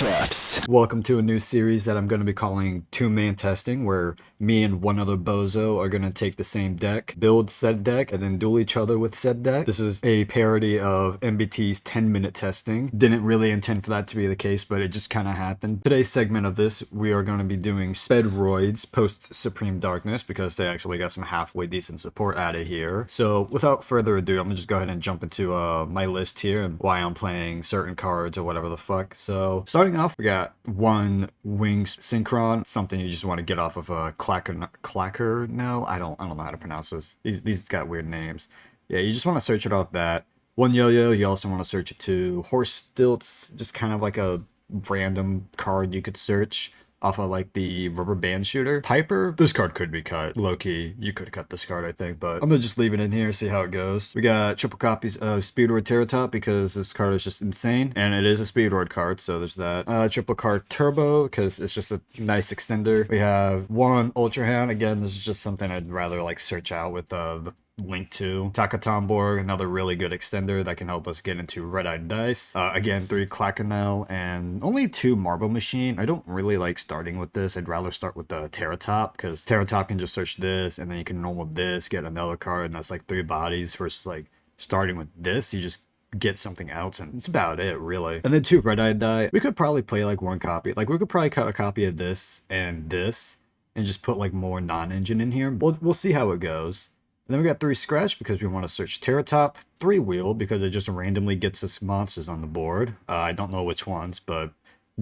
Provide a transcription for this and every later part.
chefs. Welcome to a new series that I'm going to be calling Two-Man Testing, where me and one other bozo are going to take the same deck, build said deck, and then duel each other with said deck. This is a parody of MBT's 10-minute testing. Didn't really intend for that to be the case, but it just kind of happened. Today's segment of this, we are going to be doing Speedroids post Supreme Darkness, because they actually got some halfway decent support out of here. So without further ado, I'm going to just go ahead and jump into my list here and why I'm playing certain cards or whatever the fuck. So starting off, we got one Wings Synchron, something you just want to get off of a clacker. No, I don't know how to pronounce this. These got weird names. Yeah, you just want to search it off that. One Yo-Yo, you also want to search it too. Horse Stilts, just kind of like a random card you could search off of like the rubber band shooter. Piper, this card could be cut. Low-key, you could cut this card, I think, but I'm gonna just leave it in here, see how it goes. We got triple copies of Speedroid Terratop because this card is just insane, and it is a Speedroid card, so there's that. Triple card Turbo, because it's just a nice extender. We have one Ultra Hand. Again, this is just something I'd rather like search out with the Link to Takatomborg, another really good extender that can help us get into Red-Eyed Dice. Again, 3 Clackanel and only 2 Marble Machine. I don't really like starting with this. I'd rather start with the Terratop, because Terratop can just search this, and then you can normal this, get another card, and that's like 3 bodies versus like starting with this. You just get something else, and it's about it, really. And then 2 Red-Eyed Die. We could probably play like 1 copy. Like, we could probably cut a copy of this, and just put like more non-engine in here. We'll see how it goes. And then we got 3 Scratch because we want to search Terratop, 3 Wheel because it just randomly gets us monsters on the board. I don't know which ones, but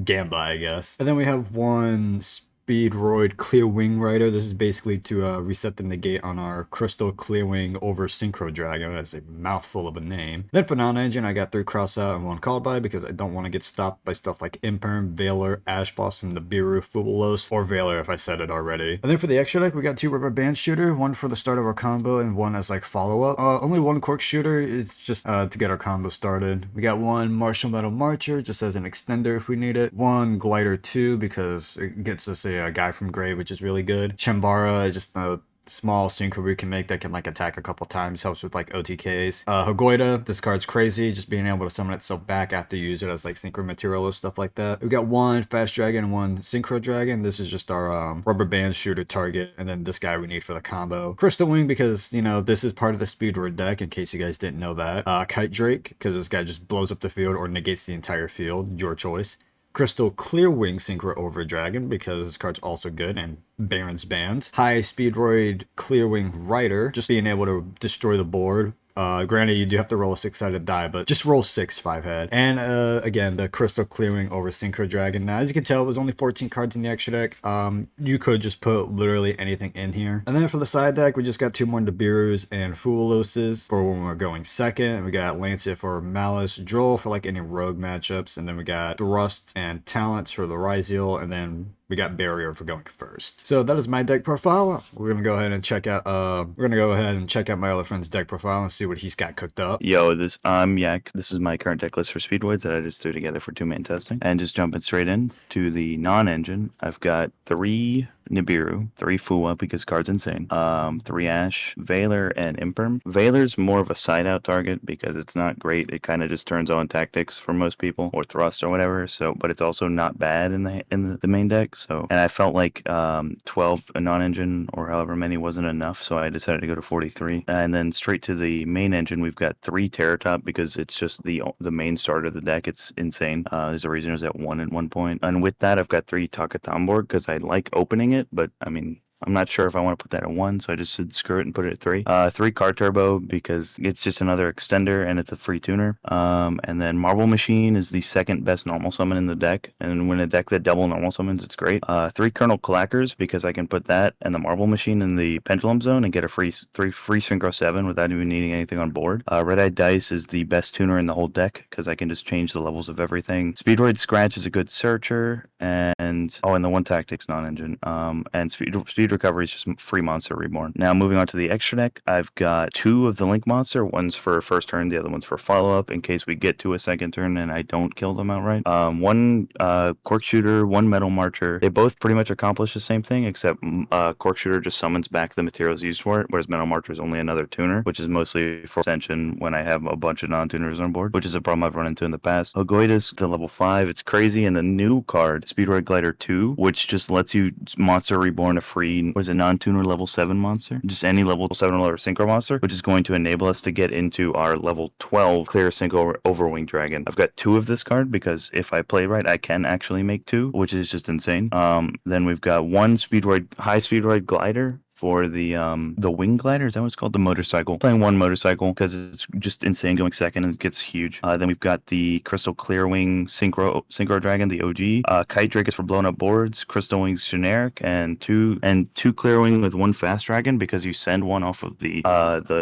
Gamba, I guess. And then we have 1 Speedroid Clear Wing Rider. This is basically to reset the negate on our Crystal Clear Wing over Synchro Dragon. That's a mouthful of a name. Then for non-engine, I got 3 Cross Out and 1 Called By because I don't want to get stopped by stuff like Imperm, Veiler, Ash Boss, and the Biru Fubulos, or Veiler if I said it already. And then for the extra deck, we got 2 Rubber Band Shooter, 1 for the start of our combo and 1 as like follow-up. Only 1 Cork Shooter, it's just to get our combo started. We got 1 Martial Metal Marcher, just as an extender if we need it. 1 Glider 2 because it gets us a Guy from Grave, which is really good. Chambara, just a small synchro we can make that can like attack a couple times, helps with like OTKs. Hagoida, this card's crazy, just being able to summon itself back after you use it as like synchro material or stuff like that. We got 1 Fast Dragon and 1 Synchro Dragon. This is just our rubber band shooter target, and then this guy we need for the combo. Crystal Wing because, you know, this is part of the Speedroid deck in case you guys didn't know that. Kite Drake because this guy just blows up the field or negates the entire field, your choice. Crystal Clear Wing Synchro Over Dragon because this card's also good, and Baron's Bands. High Speedroid Clear Wing Rider, just being able to destroy the board. Granted, you do have to roll a 6-sided die, but just roll 6 5-head. And again, the Crystal Clearing over Synchro Dragon. Now, as you can tell, there's only 14 cards in the extra deck. You could just put literally anything in here. And then for the side deck, we just got 2 more Nibirus and Fuuloses for when we're going second. We got Lancia for Malice, Joel for like any rogue matchups, and then we got Thrust and Talents for the Ryziel, and then we got Barrier for going first. So that is my deck profile. We're gonna go ahead and check out my other friend's deck profile and see what he's got cooked up. Yo, I'm Yak. This is my current deck list for Speedroids that I just threw together for 2-man testing. And just jumping straight in to the non-engine, I've got 3 Nibiru, 3 Fua because card's insane, 3 Ash, Veiler, and Imperm. Veiler's more of a side-out target because it's not great. It kind of just turns on tactics for most people, or thrust or whatever. So, but it's also not bad in the main deck. So, and I felt like 12 a non-engine or however many wasn't enough, so I decided to go to 43. And then straight to the main engine, we've got 3 Terratop because it's just the main starter of the deck. It's insane. There's a reason it was at 1 at one point. And with that, I've got 3 Takatomborg because I like opening it, but I mean, I'm not sure if I want to put that at 1, so I just said screw it and put it at 3. 3 Car Turbo because it's just another extender and it's a free tuner. And then Marble Machine is the second best normal summon in the deck, and when a deck that double normal summons, it's great. 3 Colonel Clackers because I can put that and the Marble Machine in the Pendulum Zone and get a free Synchro 7 without even needing anything on board. Red-Eyed Dice is the best tuner in the whole deck because I can just change the levels of everything. Speedroid Scratch is a good searcher, and the 1 Tactics non-engine. And Speedroid Speed Recovery is just free Monster Reborn. Now, moving on to the extra deck, I've got 2 of the Link Monster. One's for first turn, the other one's for follow-up, in case we get to a second turn and I don't kill them outright. One Cork Shooter, one Metal Marcher. They both pretty much accomplish the same thing, except Cork Shooter just summons back the materials used for it, whereas Metal Marcher is only another tuner, which is mostly for extension when I have a bunch of non-tuners on board, which is a problem I've run into in the past. Ogoidas to level 5, it's crazy, and the new card, Speedroid Glider 2, which just lets you Monster Reborn a free, what is it, non-tuner level 7 monster? Just any level 7 or Synchro monster, which is going to enable us to get into our level 12 Clear Synchro Overwing Dragon. I've got 2 of this card because if I play right, I can actually make 2, which is just insane. Then we've got 1 High Speedroid Glider for the wing glider. Is that what it's called? The motorcycle. Playing 1 motorcycle because it's just insane going second and it gets huge. Then we've got the Crystal Clearwing Synchro Dragon, the OG. Kite Drake is for blown up boards. Crystal Wings generic, and two Clearwing with 1 fast dragon because you send one off of the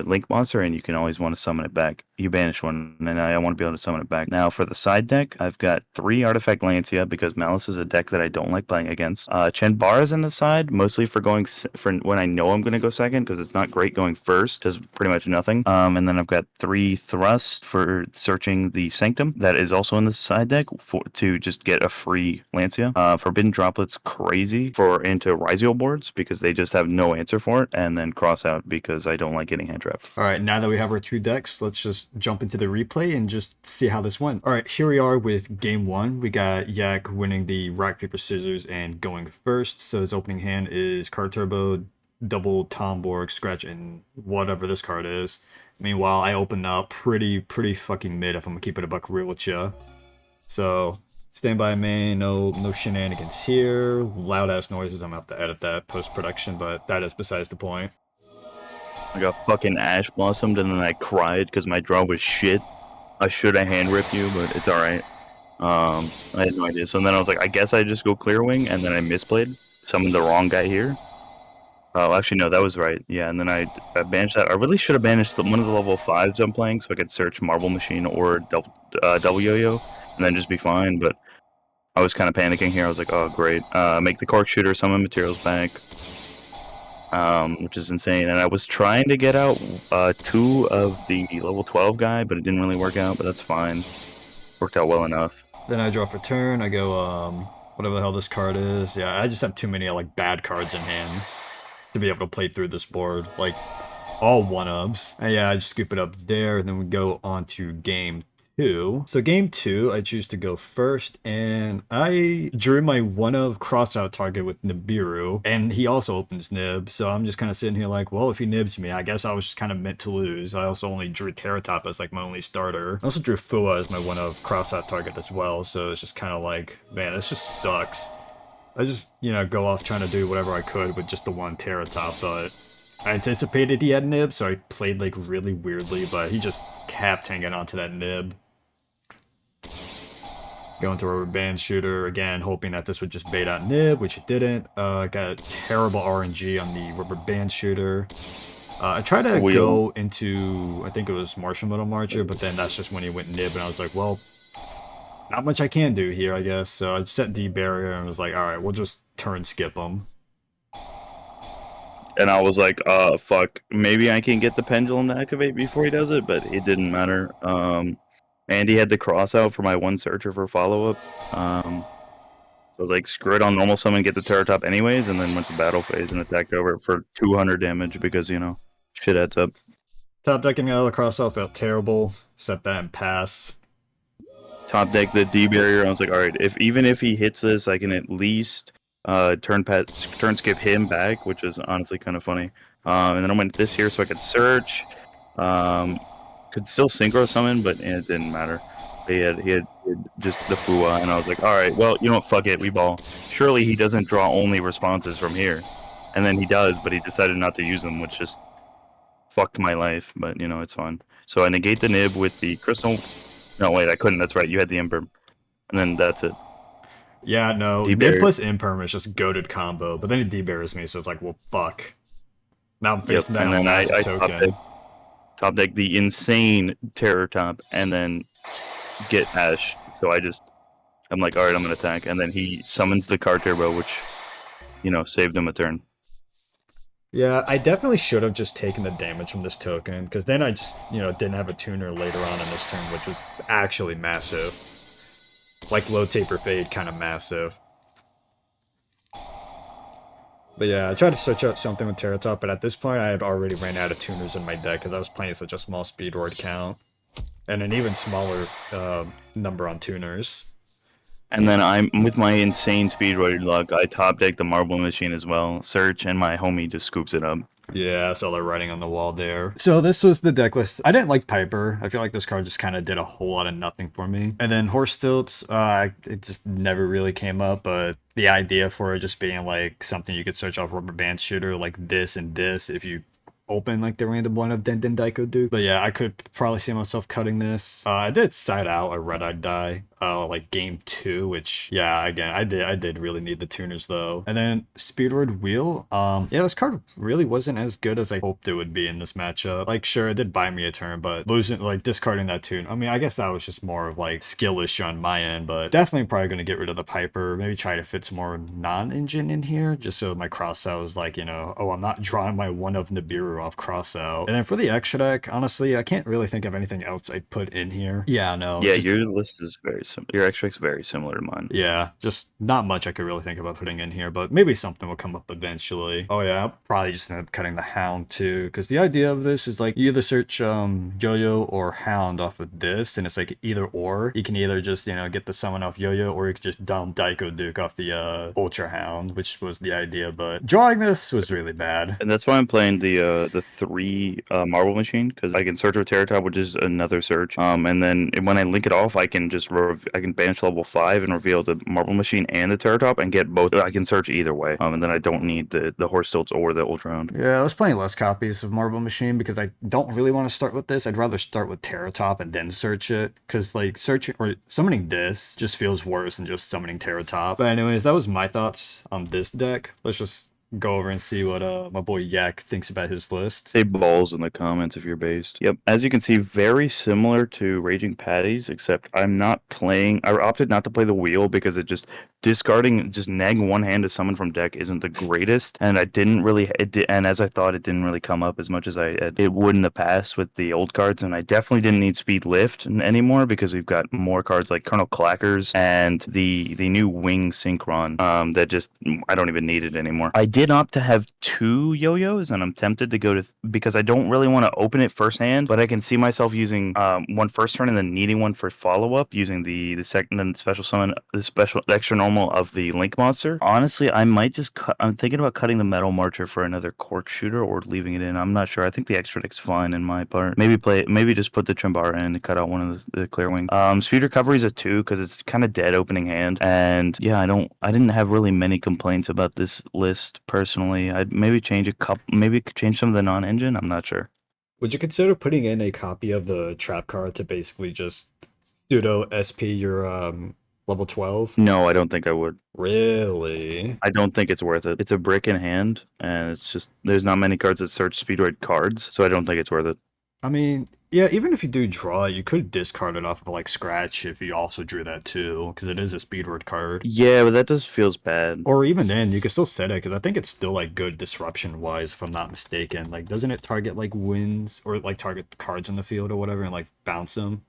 Link monster and you can always want to summon it back. You banish one and I want to be able to summon it back. Now for the side deck, I've got 3 Artifact Lancia because Malice is a deck that I don't like playing against. Chenbara's in the side mostly for going for when I know I'm going to go second because it's not great going first, does pretty much nothing. And then I've got 3 Thrust for searching the Sanctum that is also in the side deck to just get a free Lancia. Forbidden Droplets crazy for into Rhizio boards because they just have no answer for it, and then Cross Out because I don't like getting hand trapped. All right, now that we have our 2 decks, let's just jump into the replay and just see how this went. All right, here we are with game 1. We got Yak winning the rock, paper, scissors and going first. So his opening hand is Card Turbo, double Tomborg, scratch, and whatever this card is. Meanwhile, I opened up pretty fucking mid if I'm gonna keep it a buck real with ya. So stand by main, no shenanigans here. Loud ass noises. I'm gonna have to edit that post-production, but that is besides the point. I got fucking Ash Blossomed and then I cried because my draw was shit. I should have hand ripped you, but it's alright. I had no idea. So then I was like, I guess I just go Clear Wing, and then I misplayed. Summoned the wrong guy here. Oh, actually, no, that was right. Yeah, and then I banished that. I really should have banished one of the level 5s I'm playing so I could search Marble Machine or Double Yo-Yo and then just be fine, but I was kind of panicking here. I was like, oh, great. Make the Cork Shooter, summon materials back, which is insane. And I was trying to get out 2 of the level 12 guy, but it didn't really work out, but that's fine. Worked out well enough. Then I draw for turn. I go, whatever the hell this card is. Yeah, I just have too many, like, bad cards in hand to be able to play through this board. Like, all one-ofs. And yeah, I just scoop it up there, and then we go on to game 2. So game 2, I choose to go first, and I drew my one-of cross-out target with Nibiru, and he also opens Nib, so I'm just kind of sitting here like, well, if he nibs me, I guess I was just kind of meant to lose. I also only drew Terratop as like my only starter. I also drew Fua as my one-of cross-out target as well, so it's just kind of like, man, this just sucks. I just, go off trying to do whatever I could with just the 1 Terratop, but I anticipated he had Nib, so I played like really weirdly, but he just kept hanging onto that Nib. Going to Rubber Band Shooter, again, hoping that this would just bait out Nib, which it didn't. Got terrible RNG on the Rubber Band Shooter. I tried to go into, I think it was Martial Metal Marcher, but then that's just when he went Nib, and I was like, well, not much I can do here, I guess. So I set D barrier and was like, alright, we'll just turn skip him. And I was like, fuck, maybe I can get the pendulum to activate before he does it, but it didn't matter. And he had the cross out for my 1 searcher for follow-up. So I was like, screw it, on normal summon, get the Terratop anyways, and then went to battle phase and attacked over for 200 damage because, shit adds up. Top decking out of the cross out felt terrible. Set that and pass. Top deck the D barrier. I was like, all right, even if he hits this, I can at least turn skip him back, which is honestly kind of funny. And then I went this here so I could search. Could still synchro summon, but it didn't matter. He had just the Fua, and I was like, all right, well, you know what, fuck it, we ball. Surely he doesn't draw only responses from here, and then he does, but he decided not to use them, which just fucked my life. But it's fine. So I negate the Nib with the Crystal. No, wait, I couldn't. That's right. You had the Imperm. And then that's it. Yeah, no. Nib plus Imperm is just goated combo, but then it debarriers me, so it's like, well, fuck. Now I'm facing that on massive token. Top deck the insane Terratop, and then get Ash. So I'm like, alright, I'm going to attack. And then he summons the Card Turbo, which, saved him a turn. Yeah, I definitely should have just taken the damage from this token, because then I just, didn't have a tuner later on in this turn, which was actually massive. Like low taper fade, kind of massive. But yeah, I tried to search out something with Terratop, but at this point I had already ran out of tuners in my deck, because I was playing such a small Speedroid count. And an even smaller number on tuners. And then I'm with my insane speedroid luck. I top deck the marble machine as well. Search and my homie just scoops it up. Yeah, I saw the writing on the wall there. So this was the deck list. I didn't like Piper. I feel like this card just kind of did a whole lot of nothing for me. And then Horse Stilts, it just never really came up, but the idea for it just being like something you could search off Rubber Band Shooter, like this and this, if you open like the random one of Den Den Daiko Duke. But yeah, I could probably see myself cutting this. I did side out a Red Eye die, like game 2, which yeah, again, I did really need the tuners though. And then Speedroid Wheel, yeah, this card really wasn't as good as I hoped it would be in this matchup. Like sure, it did buy me a turn, but losing, like discarding that tune, I mean, I guess that was just more of like skill issue on my end, but definitely probably gonna get rid of the Piper, maybe try to fit some more non-engine in here, just so my cross out was like, oh, I'm not drawing my one of Nibiru off cross out. And then for the extra deck, honestly, I can't really think of anything else I'd put in here. Yeah, no. Yeah, Just, your list is very similar. Your extract's very similar to mine. yeah, just not much I could really think about putting in here, but maybe something will come up eventually. Oh yeah, I'll probably just end up cutting the Hound too, because the idea of this is like you either search Yo-Yo or Hound off of this, and it's like either or. You can either just, get the summon off Yo-Yo, or you could just dump Daiko Duke off the Ultra Hound, which was the idea, but drawing this was really bad. And that's why I'm playing the 3 marble machine, because I can search with Terratop, which is another search. And then when I link it off, I can just I can banish level 5 and reveal the marble machine and the Terratop and get both. I can search either way. And then I don't need the horse stilts or the ultra round. Yeah, I was playing less copies of Marble Machine because I don't really want to start with this. I'd rather start with Terratop and then search it, because like searching or summoning this just feels worse than just summoning Terratop. But anyways, that was my thoughts on this deck. Let's just go over and see what my boy Yak thinks about his list. Say balls in the comments if you're based. Yep. As you can see, very similar to Raging Patties, except I'm not playing. I opted not to play the wheel because it just discarding just neg one hand to summon from deck isn't the greatest, and I didn't really. And as I thought, it didn't really come up as much as it would in the past with the old cards, and I definitely didn't need Speed Lift anymore because we've got more cards like Colonel Clackers and the new Wing Synchron that just I don't even need it anymore. I did opt to have 2 yo-yos, and I'm tempted to go to because I don't really want to open it first hand, but I can see myself using one first turn and then needing one for follow up using the second and special summon, the special extra normal of the Link monster. Honestly, I might just cut. I'm thinking about cutting the Metal Marcher for another Cork Shooter or leaving it in. I'm not sure. I think the extra deck's fine in my part. Maybe just put the Trimbara in and cut out one of the Clear Wing. Speed Recovery is a 2 because it's kind of dead opening hand, and yeah, I didn't have really many complaints about this list personally. I'd maybe change change some of the non-engine. I'm not sure. Would you consider putting in a copy of the trap card to basically just pseudo SP your level 12? No, I don't think I would. Really? I don't think it's worth it. It's a brick in hand, and it's just there's not many cards that search Speedroid cards, so I don't think it's worth it. I mean, yeah, even if you do draw it, you could discard it off of like scratch if you also drew that too, because it is a speedword card. Yeah, but that just feels bad. Or even then, you can still set it, because I think it's still like good disruption wise, if I'm not mistaken. Like, doesn't it target like wins or like target cards in the field or whatever and like bounce them?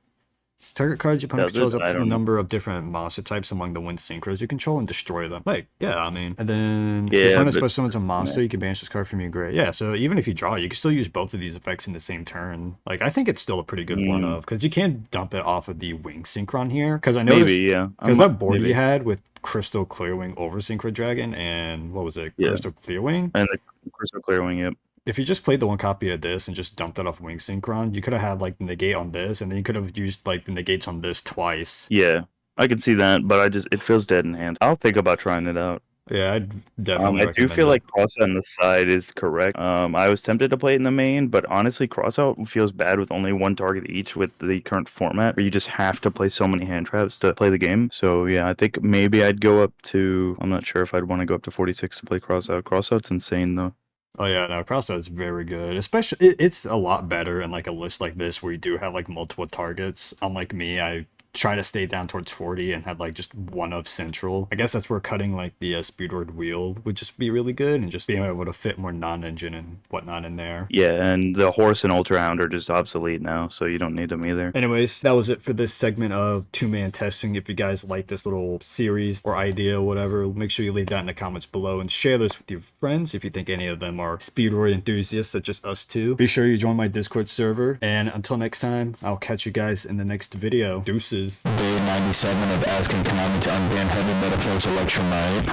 Target cards your opponent Does it? controls up I to the don't know. number of different monster types among the wind synchros you control and destroy them. Like, yeah, I mean, and then if your Yeah, opponent but special summons a monster, yeah. you can banish this card from your grave. Yeah, so even if you draw, you can still use both of these effects in the same turn. Like, I think it's still a pretty good one Mm, of, because you can't dump it off of the wing synchron here. Because I maybe, noticed, yeah. because that board you Maybe. had with Crystal Clearwing over Synchro Dragon and what was it, Yeah. Crystal Clearwing? And the Crystal Clearwing, yep. If you just played the one copy of this and just dumped it off Wing Synchron, you could have had like the negate on this, and then you could have used like the negates on this twice. Yeah. I can see that, but it feels dead in hand. I'll think about trying it out. Yeah, I'd definitely I do recommend feel it. like crossout on the side is correct. I was tempted to play it in the main, but honestly, crossout feels bad with only one target each with the current format, where you just have to play so many hand traps to play the game. So yeah, I think maybe I'd go up to. I'm not sure if I'd want to go up to 46 to play crossout. Crossout's insane though. Oh yeah, no, Crossout's very good. Especially, it's a lot better in like a list like this where you do have like multiple targets. Unlike me, I try to stay down towards 40 and had like just one of central. I guess that's where cutting like the Speedroid wheel would just be really good, and just being able to fit more non-engine and whatnot in there. Yeah, and the horse and ultra hound are just obsolete now, so you don't need them either. Anyways, that was it for this segment of two-man testing. If you guys like this little series or idea or whatever, make sure you leave that in the comments below and share this with your friends if you think any of them are Speedroid enthusiasts such as us two. Be sure you join my Discord server, and until next time, I'll catch you guys in the next video. Deuces. Day 97 of asking Konami to unban heavy metaphors electromite.